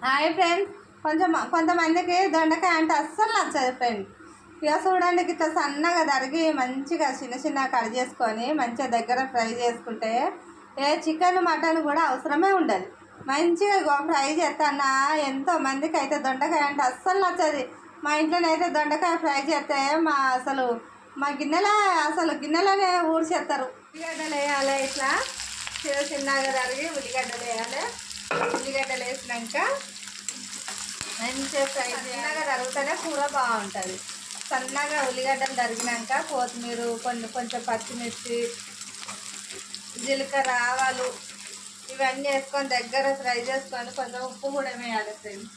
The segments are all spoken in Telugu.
హాయ్ ఫ్రెండ్స్, కొంతమందికి దొండకాయ అంటే అస్సలు నచ్చదు ఫ్రెండ్. ఇక చూడండి, ఇట్లా సన్నగా తరిగి మంచిగా చిన్న చిన్న కట్ చేసుకొని మంచిగా దగ్గర ఫ్రై చేసుకుంటే ఏ చికెన్ మటన్ కూడా అవసరమే ఉండదు. మంచిగా ఫ్రై చేస్తానా ఎంతో మందికి అయితే దొండకాయ అంటే అస్సలు నచ్చదు. మా ఇంట్లోనైతే దొండకాయ ఫ్రై చేస్తే మా గిన్నెలోనే ఊడ్చేస్తారు. ఉల్లిగడ్డలు వేయాలి, ఇట్లా చిన్నగా తరిగి ఉల్లిగడ్డలు వేయాలి. ఉల్లిగడ్డలు వేసినాక మంచిగా ఫ్రై చిన్నగా తరుగుతూనే కూర బాగుంటుంది. సన్నగా ఉల్లిగడ్డలు తరిగినాక కొత్తిమీర, కొంచెం పచ్చిమిర్చి, జీలకర్ర, ఆవాలు ఇవన్నీ వేసుకొని దగ్గర ఫ్రై చేసుకొని కొంచెం ఉప్పు కూడా వేయాలి ఫ్రెండ్స్.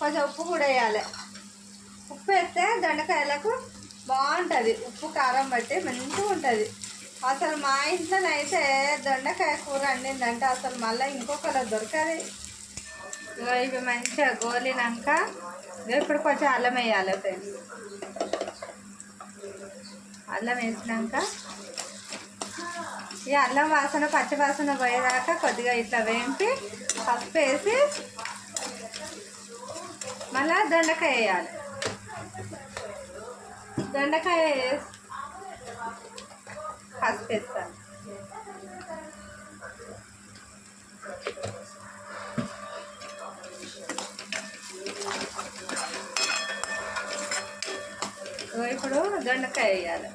కొంచెం ఉప్పు కూడా వేయాలి. ఉప్పు వేస్తే దొండకాయలకు బాగుంటుంది. ఉప్పు కారం బట్టి మంచిగా ఉంటుంది. అసలు మా ఇంట్లోనైతే దొండకాయ కూర వండిందంటే అసలు మళ్ళీ ఇంకొకరు దొరకదు. ఇవి మంచిగా గోలినాక ఇప్పుడు కొంచెం అల్లం వేయాలి ఫ్రెండ్స్. అల్లం వేసినాక ఈ అల్లం వాసన పచ్చి వాసన పోయేదాకా కొద్దిగా ఇట్లా వేంపి పసుపు వేసి మళ్ళీ దొండకాయ వేయాలి. దొండకాయ పసుపు వేస్తాను. ఇప్పుడు దొండకాయ వేయాలి.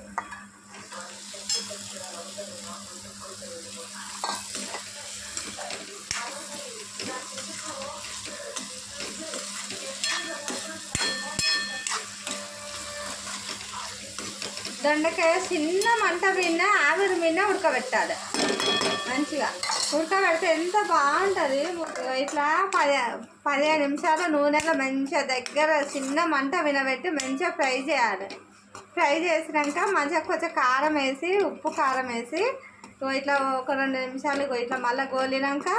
దొండకాయ చిన్న మంట మీద ఆవిరి మీద ఉడకబెట్టాలి. మంచిగా ఉడకబెడితే ఎంత బాగుంటుంది. ఇట్లా 15 నిమిషాలు నూనెలో మంచిగా దగ్గర చిన్న మంట వినబెట్టి మంచిగా ఫ్రై చేయాలి. ఫ్రై చేసినాక మంచిగా కొంచెం కారం వేసి, ఉప్పు కారం వేసి ఇట్లా ఒక 2 నిమిషాలు ఇట్లా మళ్ళీ గోలినాక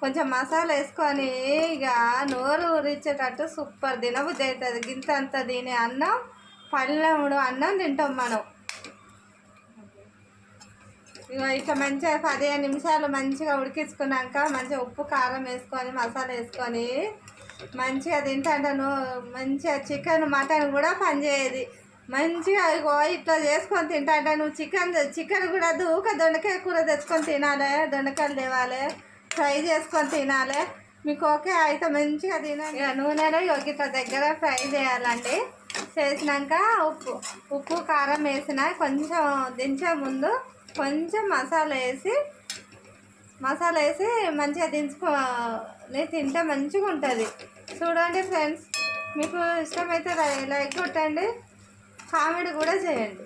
కొంచెం మసాలా వేసుకొని ఇక నోరు ఊరించేటట్టు సూపర్ తినబుద్ధి అవుతుంది. గింత అంత తినే అన్నం, పళ్ళెముడు అన్నం తింటాం మనం. ఇక ఇట్లా మంచిగా 15 నిమిషాలు మంచిగా ఉడికించుకున్నాక మంచిగా ఉప్పు కారం వేసుకొని మసాలా వేసుకొని మంచిగా తింటాను. మంచిగా చికెన్ మటన్ కూడా పనిచేయదు. మంచిగా ఇట్లా చేసుకొని తింటాంట. నువ్వు చికెన్ కూడా ఊక దొండకాయ కూర తెచ్చుకొని తినాలి. దొండకాయలు తేవాలి, ఫ్రై చేసుకొని తినాలి. మీకు ఓకే అయితే మంచిగా తినాలి. ఇక నూనెలో ఇట్లా దగ్గర ఫ్రై చేయాలండి. చేసినాక ఉప్పు కారం వేసిన కొంచెం దించే ముందు కొంచెం మసాలా వేసి మంచిగా దించుకొని తింటే మంచిగా ఉంటుంది. చూడండి ఫ్రెండ్స్, మీకు ఇష్టమైతే లైక్ కొట్టండి, కామెంట్ కూడా చేయండి.